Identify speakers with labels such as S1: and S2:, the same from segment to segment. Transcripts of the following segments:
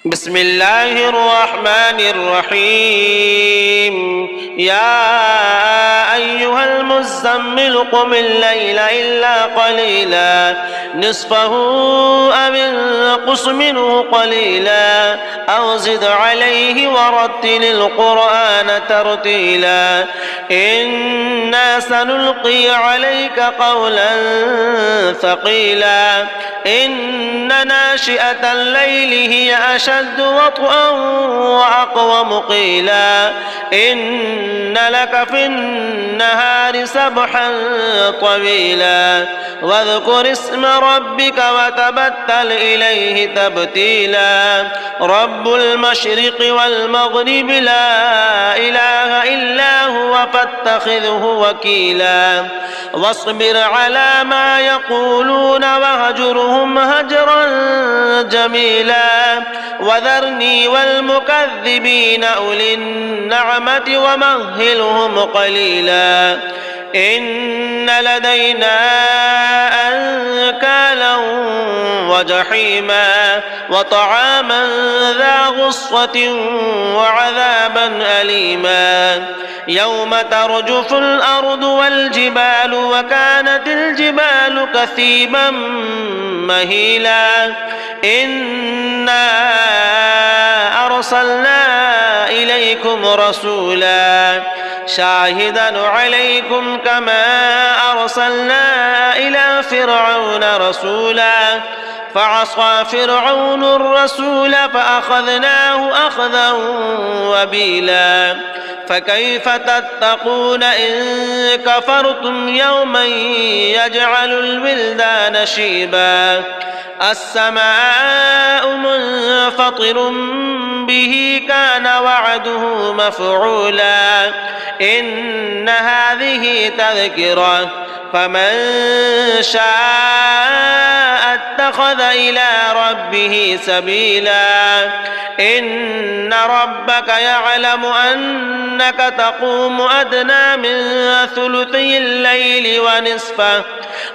S1: بسم الله الرحمن الرحيم. يا أيها المزمل قم الليل إلا قليلا نصفه أو انقص منه قليلا أو زد عليه ورتل القرآن ترتيلا إنا سنلقي عليك قولا ثقيلا إن ناشئة الليل هي أشد وطئا وأقوم قيلا إن لك في النهار سبحا طويلا واذكر اسم ربك وتبتل إليه تبتيلا رب المشرق والمغرب لا إله إلا هو فاتخذه وكيلا واصبر على ما يقولون واهجرهم هجرا جميلا وذرني والمكذبين أولي النعمة ومهلهم قليلا إن لدينا أنكالا وجحيما وطعاما ذا غصة وعذابا أليما يوم ترجف الأرض والجبال وكانت الجبال كثيبا مهيلا إنا أرسلنا إليكم رسولا شاهدا عليكم كما أرسلنا إلى فرعون رسولا فعصى فرعون الرسول فأخذناه أخذا وبيلا فكيف تتقون إن كفرتم يوما يجعل الولدان شيبا السماء منفطر به كان وعده مفعولا إن هذه تذكرة فمن شاء اتخذ إلى ربه سبيلا إن ربك يعلم أنك تقوم أدنى من ثلثي الليل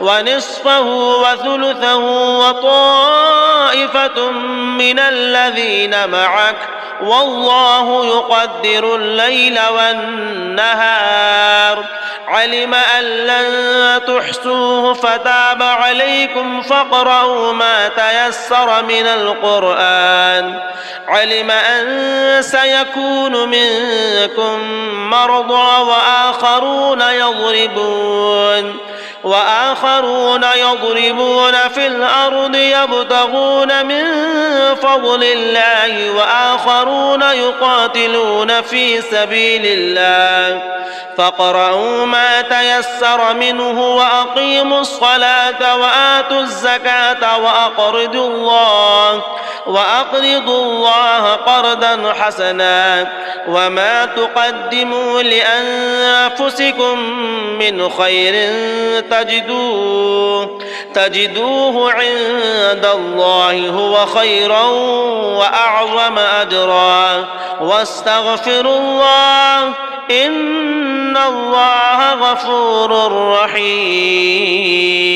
S1: ونصفه وثلثه وطائفة من الذين معك والله يقدر الليل والنهار علم أن لن تحصوه فتاب عليكم فاقرؤوا ما تيسر من القرآن علم أن سيكون منكم مرضى وآخرون يضربون في الأرض يبتغون من فضل الله وآخرون يقاتلون في سبيل الله فاقرؤوا ما تيسر منه وأقيموا الصلاة وآتوا الزكاة وأقرضوا الله قرضا حسنا وما تقدموا لأنفسكم من خير تجدوه عند الله هو خيرا وأعظم أجرا واستغفروا الله إن الله غفور رحيم.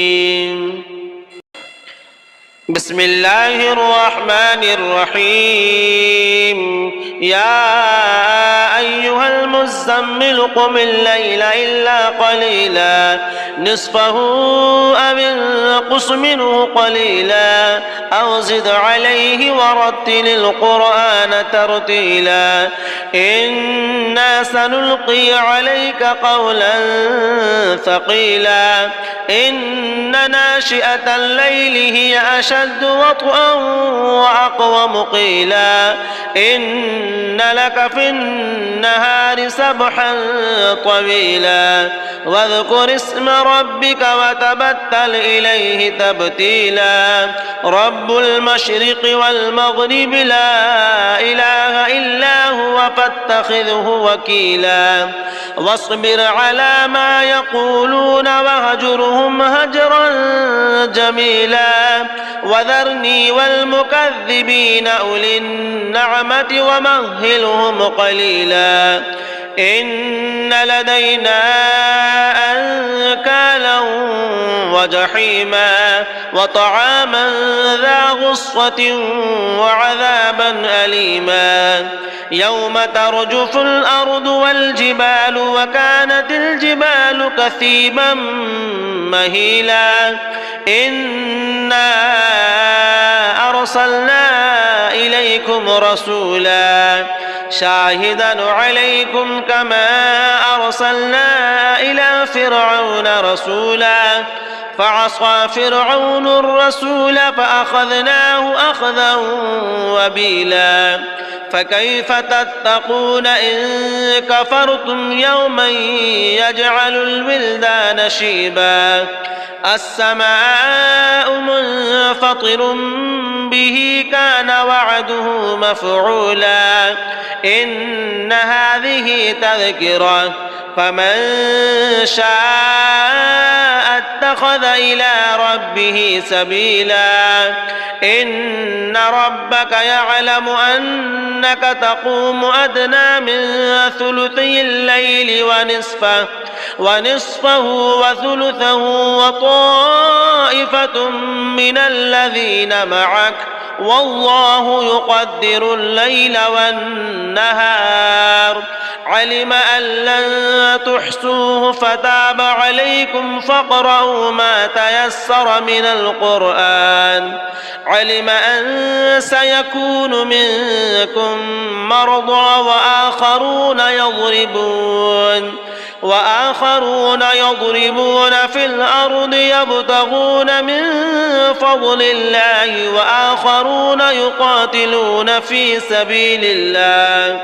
S1: بسم الله الرحمن الرحيم. يا أيها المزمل قم الليل إلا قليلا نصفه أو انقص منه قليلا أو زد عليه ورتل القرآن ترتيلا إنا سنلقي عليك قولا ثقيلا إن ناشئة الليل هي أشد وطئا وأقوم قيلا إن لك في النهار سبحا طويلا واذكر اسم ربك وتبتل إليه تبتيلا رب المشرق والمغرب لا إله إلا هو فاتخذه وكيلا واصبر على ما يقولون واهجرهم هجرا جميلا وذرني والمكذبين أولي النعمة ومهلهم قليلا إن لدينا أنكالا وجحيما وطعاما ذا غصة وعذابا أليما يوم ترجف الأرض والجبال وكانت الجبال كثيبا مهيلا إنا أرسلنا إليكم رسولا شاهدا عليكم كما أرسلنا إلى فرعون رسولا فعصى فرعون الرسول فأخذناه أخذا وبيلا فكيف تتقون إن كفرتم يوما يجعل الولدان شيبا السماء منفطر به كان وعده مفعولا إن هذه تذكرة فمن شاء اتخذ إلى ربه سبيلا إن ربك يعلم أنك تقوم أدنى من ثلثي الليل ونصفه وثلثه وطائفة من الذين معك والله يقدر الليل والنهار علم أن لن تحصوه فتاب عليكم فاقرؤوا ما تيسر من القرآن علم أن سيكون منكم مرضى وآخرون يضربون في الأرض يبتغون من فضل الله وآخرون يقاتلون في سبيل الله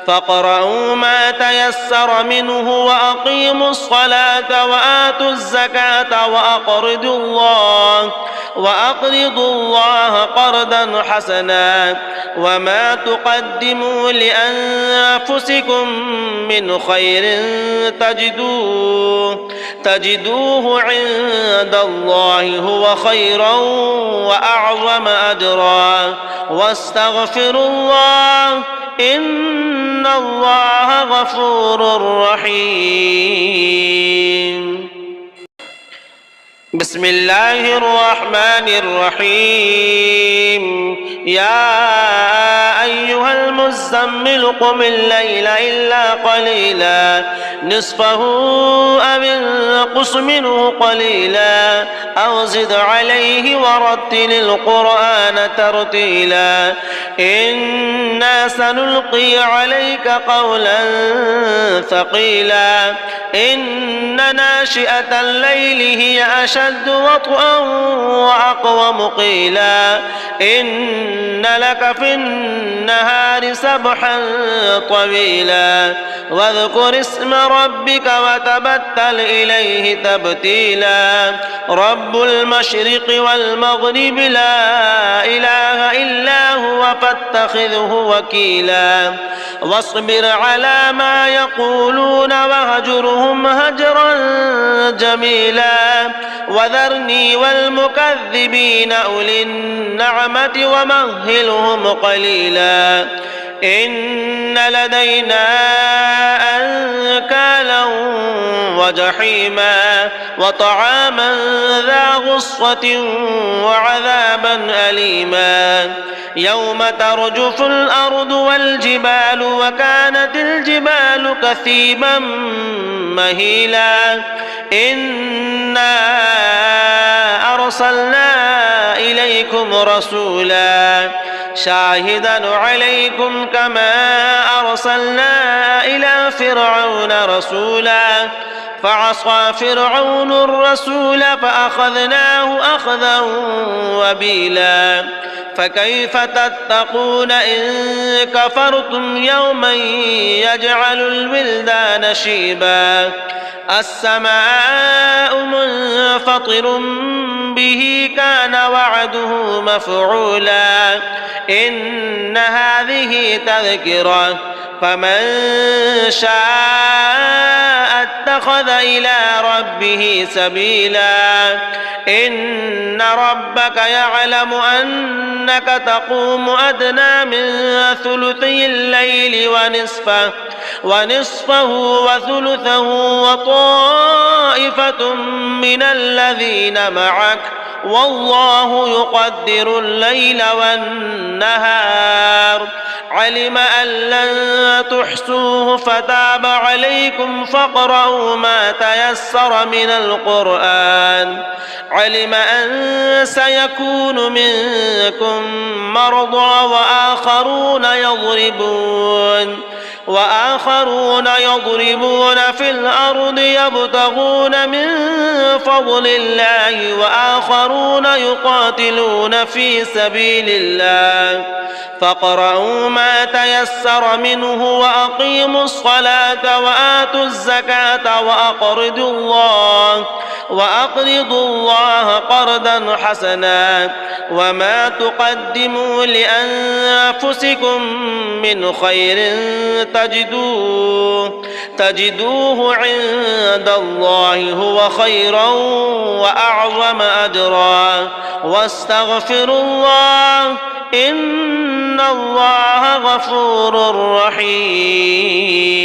S1: فاقرؤوا ما تيسر منه وأقيموا الصلاة وآتوا الزكاة وأقرضوا الله قرضا حسنا وما تقدموا لأنفسكم من خير تجدوه عند الله هو خيرا وأعظم أجرا واستغفروا الله إن الله غفور رحيم بسم الله الرحمن الرحيم يا أيها المزمل قم الليل إلا قليلا نصفه أو انقص منه قليلا أو زد عليه ورتل القرآن ترتيلا إنا سنلقي عليك قولا ثقيلا إن ناشئة الليل هي أشد وطئا وأقوم قيلا إن لك في النهار سبحا طويلا واذكر اسم ربك وتبتل إليه تبتيلا رب المشرق والمغرب لا إله إلا هو فاتخذه وكيلا واصبر على ما يقولون وهجرهم هجرا جميلا وذرني والمكذبين أولي النعمة ومهلهم قليلا إن لدينا أنكالا وجحيما وطعاما ذا غصة وعذابا أليما يوم ترجف الأرض والجبال وكانت الجبال كثيبا مهيلا إنا أرسلنا إليكم رسولا شاهدا عليكم كما أرسلنا إلى فرعون رسولا فعصى فرعون الرسول فأخذناه أخذا وبيلا فكيف تتقون إن كفرتم يوما يجعل الولدان شيبا السماء منفطر به كان وعده مفعولا إن هذه تذكرة فمن شاء اتخذ اتخذ إلى ربه سبيلا إن ربك يعلم أنك تقوم أدنى من ثلثي الليل ونصفه وثلثه وطائفة من الذين معك والله يقدر الليل والنهار علم أن لن تحصوه فتاب عليكم فاقرؤوا ما تيسر من القرآن علم أن سيكون منكم مرضى وآخرون يضربون في الأرض يبتغون من فضل الله وآخرون يقاتلون في سبيل الله فاقرؤوا ما تيسر منه وأقيموا الصلاة وآتوا الزكاة وأقرضوا الله قرضا حسنا وما تقدموا لأنفسكم من خير تجدوه عند الله هو خيرا وأعظم أجرا واستغفروا الله إن الله غفور رحيم